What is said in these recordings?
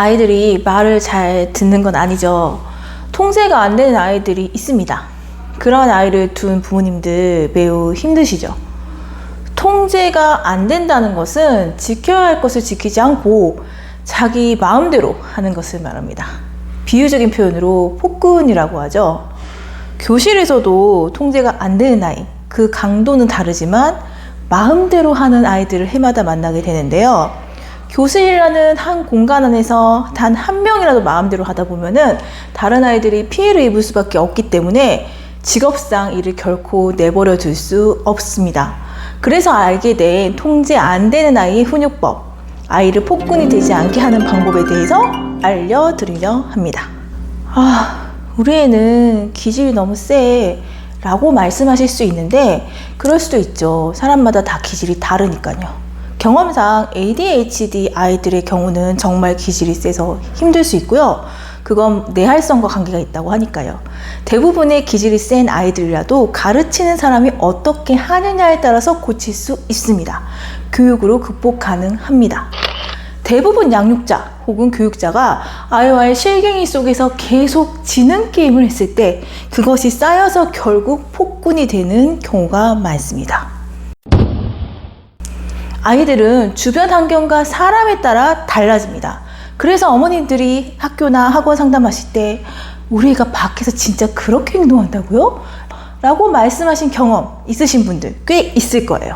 아이들이 말을 잘 듣는 건 아니죠. 통제가 안 되는 아이들이 있습니다. 그런 아이를 둔 부모님들 매우 힘드시죠. 통제가 안 된다는 것은 지켜야 할 것을 지키지 않고 자기 마음대로 하는 것을 말합니다. 비유적인 표현으로 폭군이라고 하죠. 교실에서도 통제가 안 되는 아이, 그 강도는 다르지만 마음대로 하는 아이들을 해마다 만나게 되는데요. 교실이라는 한 공간 안에서 단 한 명이라도 마음대로 하다 보면은 다른 아이들이 피해를 입을 수밖에 없기 때문에 직업상 이를 결코 내버려 둘 수 없습니다. 그래서 알게 된 통제 안 되는 아이의 훈육법, 아이를 폭군이 되지 않게 하는 방법에 대해서 알려드리려 합니다. 우리 애는 기질이 너무 세 라고 말씀하실 수 있는데 그럴 수도 있죠. 사람마다 다 기질이 다르니까요. 경험상 ADHD 아이들의 경우는 정말 기질이 세서 힘들 수 있고요. 그건 내할성과 관계가 있다고 하니까요. 대부분의 기질이 센 아이들이라도 가르치는 사람이 어떻게 하느냐에 따라서 고칠 수 있습니다. 교육으로 극복 가능합니다. 대부분 양육자 혹은 교육자가 아이와의 실갱이 속에서 계속 지능 게임을 했을 때 그것이 쌓여서 결국 폭군이 되는 경우가 많습니다. 아이들은 주변 환경과 사람에 따라 달라집니다. 그래서 어머님들이 학교나 학원 상담하실 때 우리 애가 밖에서 진짜 그렇게 행동한다고요? 라고 말씀하신 경험 있으신 분들 꽤 있을 거예요.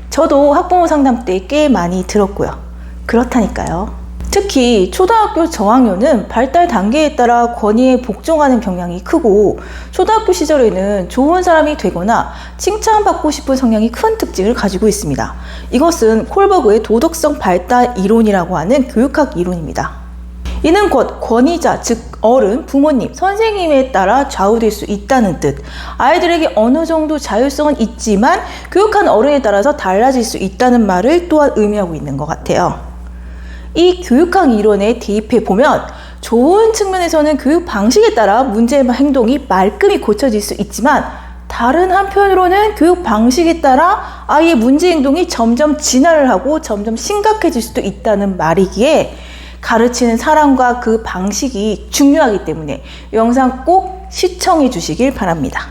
저도 학부모 상담 때 꽤 많이 들었고요. 그렇다니까요. 특히 초등학교 저학년은 발달 단계에 따라 권위에 복종하는 경향이 크고 초등학교 시절에는 좋은 사람이 되거나 칭찬받고 싶은 성향이 큰 특징을 가지고 있습니다. 이것은 콜버그의 도덕성 발달 이론이라고 하는 교육학 이론입니다. 이는 곧 권위자, 즉 어른, 부모님, 선생님에 따라 좌우될 수 있다는 뜻. 아이들에게 어느 정도 자율성은 있지만 교육한 어른에 따라서 달라질 수 있다는 말을 또한 의미하고 있는 것 같아요. 이 교육학 이론에 대입해 보면 좋은 측면에서는 교육 방식에 따라 문제의 행동이 말끔히 고쳐질 수 있지만 다른 한편으로는 교육 방식에 따라 아이의 문제 행동이 점점 진화를 하고 점점 심각해질 수도 있다는 말이기에 가르치는 사람과 그 방식이 중요하기 때문에 이 영상 꼭 시청해 주시길 바랍니다.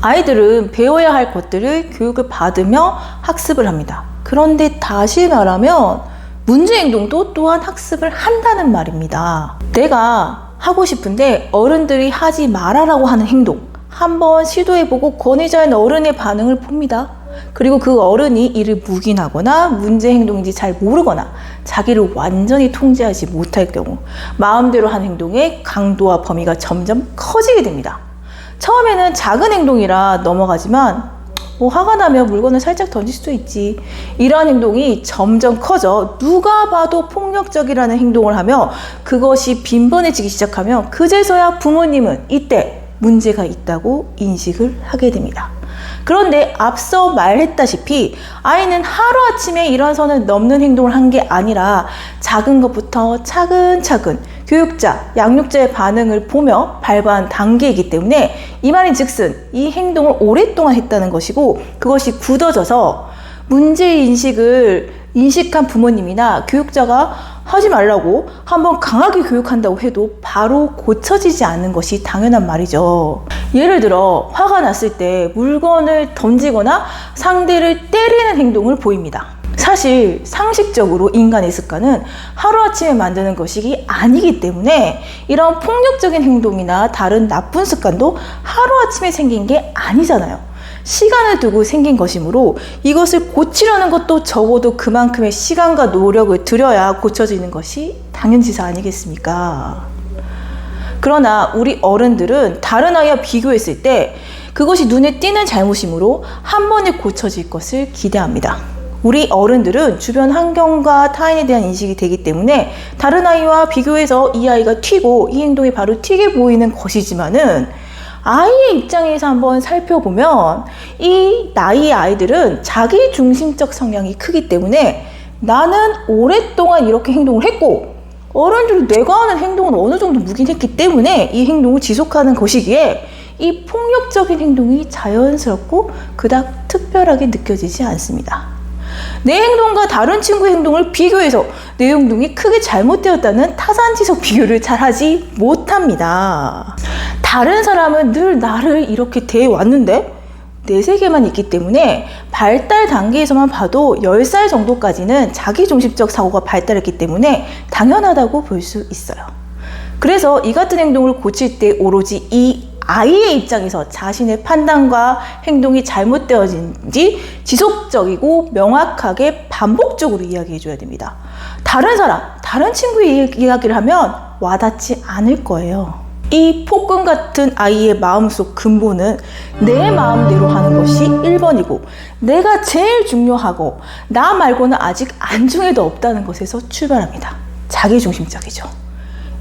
아이들은 배워야 할 것들을 교육을 받으며 학습을 합니다. 그런데 다시 말하면 문제 행동도 또한 학습을 한다는 말입니다. 내가 하고 싶은데 어른들이 하지 말아라고 하는 행동 한번 시도해보고 권위자인 어른의 반응을 봅니다. 그리고 그 어른이 이를 묵인하거나 문제 행동인지 잘 모르거나 자기를 완전히 통제하지 못할 경우 마음대로 한 행동의 강도와 범위가 점점 커지게 됩니다. 처음에는 작은 행동이라 넘어가지만 화가 나면 물건을 살짝 던질 수도 있지. 이러한 행동이 점점 커져 누가 봐도 폭력적이라는 행동을 하며 그것이 빈번해지기 시작하면 그제서야 부모님은 이때 문제가 있다고 인식을 하게 됩니다. 그런데 앞서 말했다시피 아이는 하루아침에 이런 선을 넘는 행동을 한 게 아니라 작은 것부터 차근차근 교육자, 양육자의 반응을 보며 발과한 단계이기 때문에 이 말인즉슨 이 행동을 오랫동안 했다는 것이고 그것이 굳어져서 문제인식을 인식한 부모님이나 교육자가 하지 말라고 한번 강하게 교육한다고 해도 바로 고쳐지지 않는 것이 당연한 말이죠. 예를 들어 화가 났을 때 물건을 던지거나 상대를 때리는 행동을 보입니다. 사실 상식적으로 인간의 습관은 하루아침에 만드는 것이 아니기 때문에 이런 폭력적인 행동이나 다른 나쁜 습관도 하루아침에 생긴 게 아니잖아요. 시간을 두고 생긴 것이므로 이것을 고치려는 것도 적어도 그만큼의 시간과 노력을 들여야 고쳐지는 것이 당연지사 아니겠습니까? 그러나 우리 어른들은 다른 아이와 비교했을 때 그것이 눈에 띄는 잘못이므로 한 번에 고쳐질 것을 기대합니다. 우리 어른들은 주변 환경과 타인에 대한 인식이 되기 때문에 다른 아이와 비교해서 이 아이가 튀고 이 행동이 바로 튀게 보이는 것이지만은 아이의 입장에서 한번 살펴보면 이 나이의 아이들은 자기 중심적 성향이 크기 때문에 나는 오랫동안 이렇게 행동을 했고 어른들이 내가 하는 행동은 어느 정도 묵인했기 때문에 이 행동을 지속하는 것이기에 이 폭력적인 행동이 자연스럽고 그닥 특별하게 느껴지지 않습니다. 내 행동과 다른 친구의 행동을 비교해서 내 행동이 크게 잘못되었다는 타산지석 비교를 잘하지 못합니다. 다른 사람은 늘 나를 이렇게 대해왔는데 내 세계만 있기 때문에 발달 단계에서만 봐도 10살 정도까지는 자기중심적 사고가 발달했기 때문에 당연하다고 볼 수 있어요. 그래서 이 같은 행동을 고칠 때 오로지 이 아이의 입장에서 자신의 판단과 행동이 잘못되어진지 지속적이고 명확하게 반복적으로 이야기해 줘야 됩니다. 다른 사람, 다른 친구의 이야기를 하면 와닿지 않을 거예요. 이 폭군 같은 아이의 마음속 근본은 내 마음대로 하는 것이 1번이고 내가 제일 중요하고 나 말고는 아직 안중에도 없다는 것에서 출발합니다. 자기중심적이죠.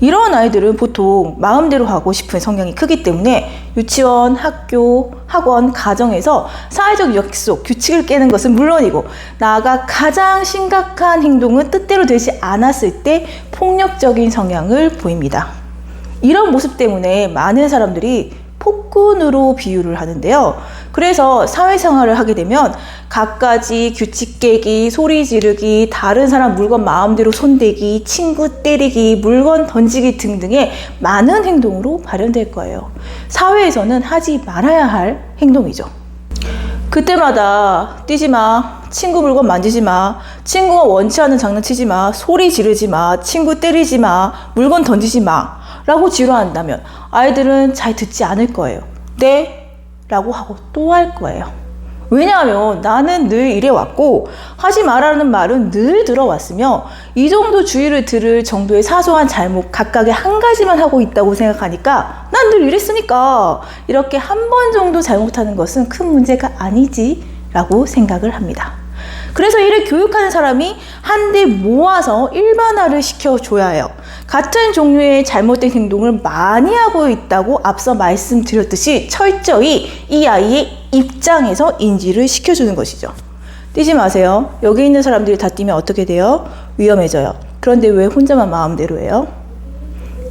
이런 아이들은 보통 마음대로 하고 싶은 성향이 크기 때문에 유치원, 학교, 학원, 가정에서 사회적 약속, 규칙을 깨는 것은 물론이고 나아가 가장 심각한 행동은 뜻대로 되지 않았을 때 폭력적인 성향을 보입니다. 이런 모습 때문에 많은 사람들이 폭군으로 비유를 하는데요. 그래서 사회생활을 하게 되면 갖가지 규칙 깨기, 소리 지르기, 다른 사람 물건 마음대로 손대기, 친구 때리기, 물건 던지기 등등의 많은 행동으로 발현될 거예요. 사회에서는 하지 말아야 할 행동이죠. 그때마다 뛰지 마, 친구 물건 만지지 마, 친구가 원치 않는 장난치지 마, 소리 지르지 마, 친구 때리지 마, 물건 던지지 마 라고 지루한다면 아이들은 잘 듣지 않을 거예요. 네? 라고 하고 또 할 거예요. 왜냐하면 나는 늘 이래왔고 하지 말라는 말은 늘 들어왔으며 이 정도 주의를 들을 정도의 사소한 잘못 각각의 한 가지만 하고 있다고 생각하니까 난 늘 이랬으니까 이렇게 한 번 정도 잘못하는 것은 큰 문제가 아니지 라고 생각을 합니다. 그래서 이를 교육하는 사람이 한데 모아서 일반화를 시켜줘야 해요. 같은 종류의 잘못된 행동을 많이 하고 있다고 앞서 말씀드렸듯이 철저히 이 아이의 입장에서 인지를 시켜주는 것이죠. 뛰지 마세요. 여기 있는 사람들이 다 뛰면 어떻게 돼요? 위험해져요. 그런데 왜 혼자만 마음대로 해요?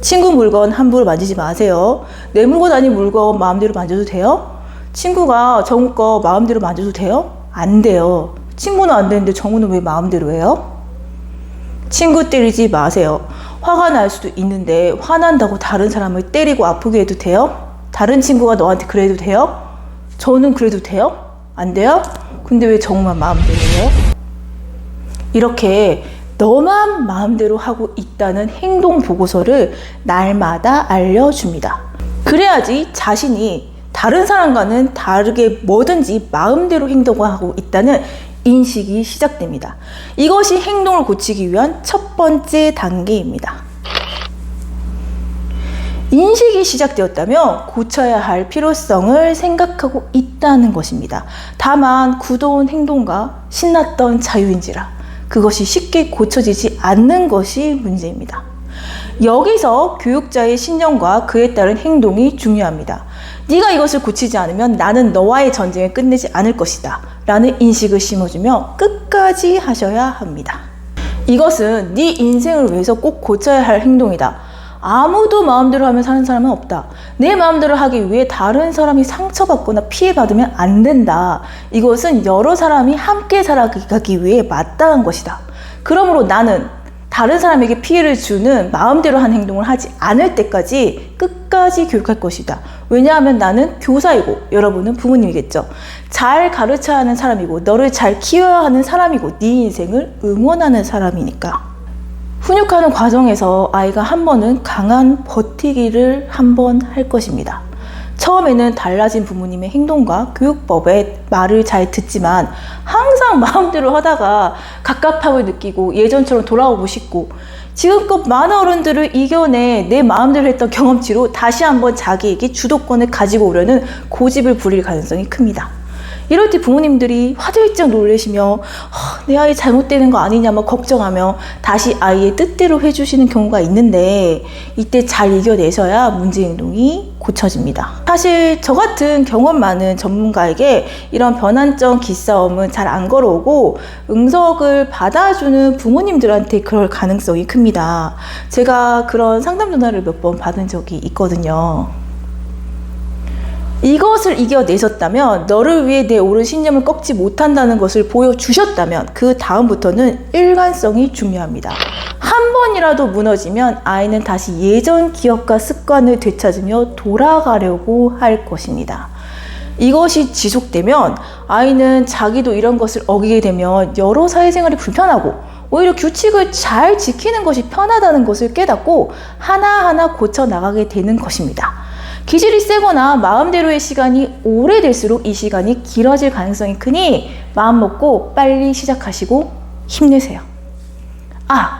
친구 물건 함부로 만지지 마세요. 내 물건 아닌 물건 마음대로 만져도 돼요? 친구가 정우 거 마음대로 만져도 돼요? 안 돼요. 친구는 안 되는데 정우는 왜 마음대로 해요? 친구 때리지 마세요. 화가 날 수도 있는데 화난다고 다른 사람을 때리고 아프게 해도 돼요? 다른 친구가 너한테 그래도 돼요? 저는 그래도 돼요? 안 돼요? 근데 왜 정우만 마음대로 해요? 이렇게 너만 마음대로 하고 있다는 행동 보고서를 날마다 알려줍니다. 그래야지 자신이 다른 사람과는 다르게 뭐든지 마음대로 행동하고 있다는 인식이 시작됩니다. 이것이 행동을 고치기 위한 첫 번째 단계입니다. 인식이 시작되었다면 고쳐야 할 필요성을 생각하고 있다는 것입니다. 다만 굳어온 행동과 신났던 자유인지라 그것이 쉽게 고쳐지지 않는 것이 문제입니다. 여기서 교육자의 신념과 그에 따른 행동이 중요합니다. 네가 이것을 고치지 않으면 나는 너와의 전쟁을 끝내지 않을 것이다 라는 인식을 심어주며 끝까지 하셔야 합니다. 이것은 네 인생을 위해서 꼭 고쳐야 할 행동이다. 아무도 마음대로 하면 사는 사람은 없다. 내 마음대로 하기 위해 다른 사람이 상처받거나 피해받으면 안 된다. 이것은 여러 사람이 함께 살아가기 위해 마땅한 것이다. 그러므로 나는 다른 사람에게 피해를 주는 마음대로 한 행동을 하지 않을 때까지 끝까지 교육할 것이다. 왜냐하면 나는 교사이고 여러분은 부모님이겠죠. 잘 가르쳐야 하는 사람이고 너를 잘 키워야 하는 사람이고 네 인생을 응원하는 사람이니까. 훈육하는 과정에서 아이가 한 번은 강한 버티기를 한 번 할 것입니다. 처음에는 달라진 부모님의 행동과 교육법에 말을 잘 듣지만 항상 마음대로 하다가 갑갑함을 느끼고 예전처럼 돌아오고 싶고 지금껏 많은 어른들을 이겨내 내 마음대로 했던 경험치로 다시 한번 자기에게 주도권을 가지고 오려는 고집을 부릴 가능성이 큽니다. 이럴 때 부모님들이 화들짝 놀라시며 내 아이 잘못되는 거 아니냐 막 걱정하며 다시 아이의 뜻대로 해주시는 경우가 있는데 이때 잘 이겨내셔야 문제 행동이 고쳐집니다. 사실 저 같은 경험 많은 전문가에게 이런 변환점 기싸움은 잘 안 걸어오고 응석을 받아주는 부모님들한테 그럴 가능성이 큽니다. 제가 그런 상담 전화를 몇 번 받은 적이 있거든요. 이것을 이겨내셨다면, 너를 위해 내 옳은 신념을 꺾지 못한다는 것을 보여주셨다면 그 다음부터는 일관성이 중요합니다. 한 번이라도 무너지면 아이는 다시 예전 기억과 습관을 되찾으며 돌아가려고 할 것입니다. 이것이 지속되면 아이는 자기도 이런 것을 어기게 되면 여러 사회생활이 불편하고 오히려 규칙을 잘 지키는 것이 편하다는 것을 깨닫고 하나하나 고쳐나가게 되는 것입니다. 기질이 세거나 마음대로의 시간이 오래될수록 이 시간이 길어질 가능성이 크니 마음 먹고 빨리 시작하시고 힘내세요.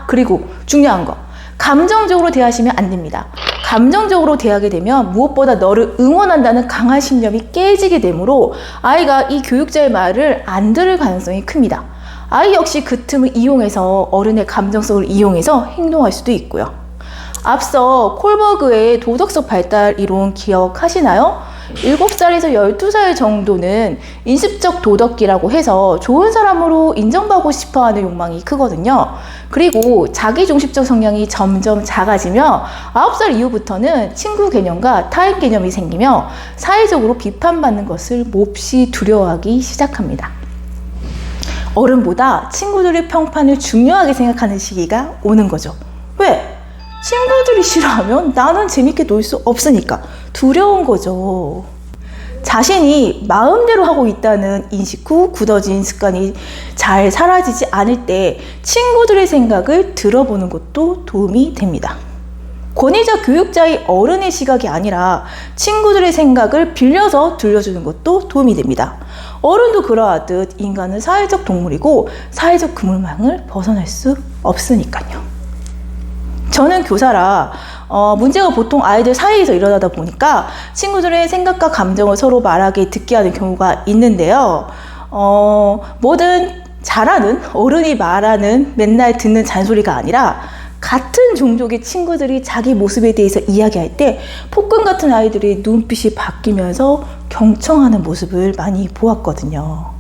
그리고 중요한 거, 감정적으로 대하시면 안 됩니다. 감정적으로 대하게 되면 무엇보다 너를 응원한다는 강한 신념이 깨지게 되므로 아이가 이 교육자의 말을 안 들을 가능성이 큽니다. 아이 역시 그 틈을 이용해서 어른의 감정성을 이용해서 행동할 수도 있고요. 앞서 콜버그의 도덕적 발달 이론 기억하시나요? 7살에서 12살 정도는 인습적 도덕기라고 해서 좋은 사람으로 인정받고 싶어하는 욕망이 크거든요. 그리고 자기중심적 성향이 점점 작아지며 9살 이후부터는 친구 개념과 타인 개념이 생기며 사회적으로 비판받는 것을 몹시 두려워하기 시작합니다. 어른보다 친구들의 평판을 중요하게 생각하는 시기가 오는 거죠. 왜? 친구들이 싫어하면 나는 재밌게 놀 수 없으니까 두려운 거죠. 자신이 마음대로 하고 있다는 인식 후 굳어진 습관이 잘 사라지지 않을 때 친구들의 생각을 들어보는 것도 도움이 됩니다. 권위자 교육자의 어른의 시각이 아니라 친구들의 생각을 빌려서 들려주는 것도 도움이 됩니다. 어른도 그러하듯 인간은 사회적 동물이고 사회적 그물망을 벗어날 수 없으니까요. 저는 교사라 문제가 보통 아이들 사이에서 일어나다 보니까 친구들의 생각과 감정을 서로 말하게 듣게 하는 경우가 있는데요. 뭐든 잘하는 어른이 말하는 맨날 듣는 잔소리가 아니라 같은 종족의 친구들이 자기 모습에 대해서 이야기할 때 폭군 같은 아이들의 눈빛이 바뀌면서 경청하는 모습을 많이 보았거든요.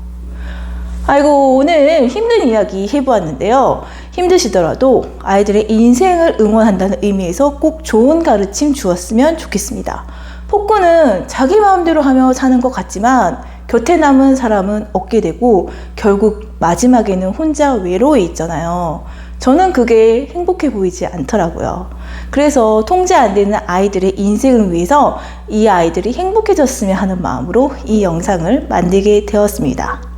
아이고, 오늘 힘든 이야기 해보았는데요. 힘드시더라도 아이들의 인생을 응원한다는 의미에서 꼭 좋은 가르침 주었으면 좋겠습니다. 폭군은 자기 마음대로 하며 사는 것 같지만 곁에 남은 사람은 얻게 되고 결국 마지막에는 혼자 외로워 있잖아요. 저는 그게 행복해 보이지 않더라고요. 그래서 통제 안 되는 아이들의 인생을 위해서 이 아이들이 행복해졌으면 하는 마음으로 이 영상을 만들게 되었습니다.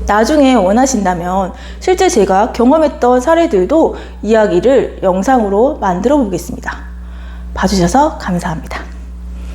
나중에 원하신다면 실제 제가 경험했던 사례들도 이야기를 영상으로 만들어 보겠습니다. 봐주셔서 감사합니다.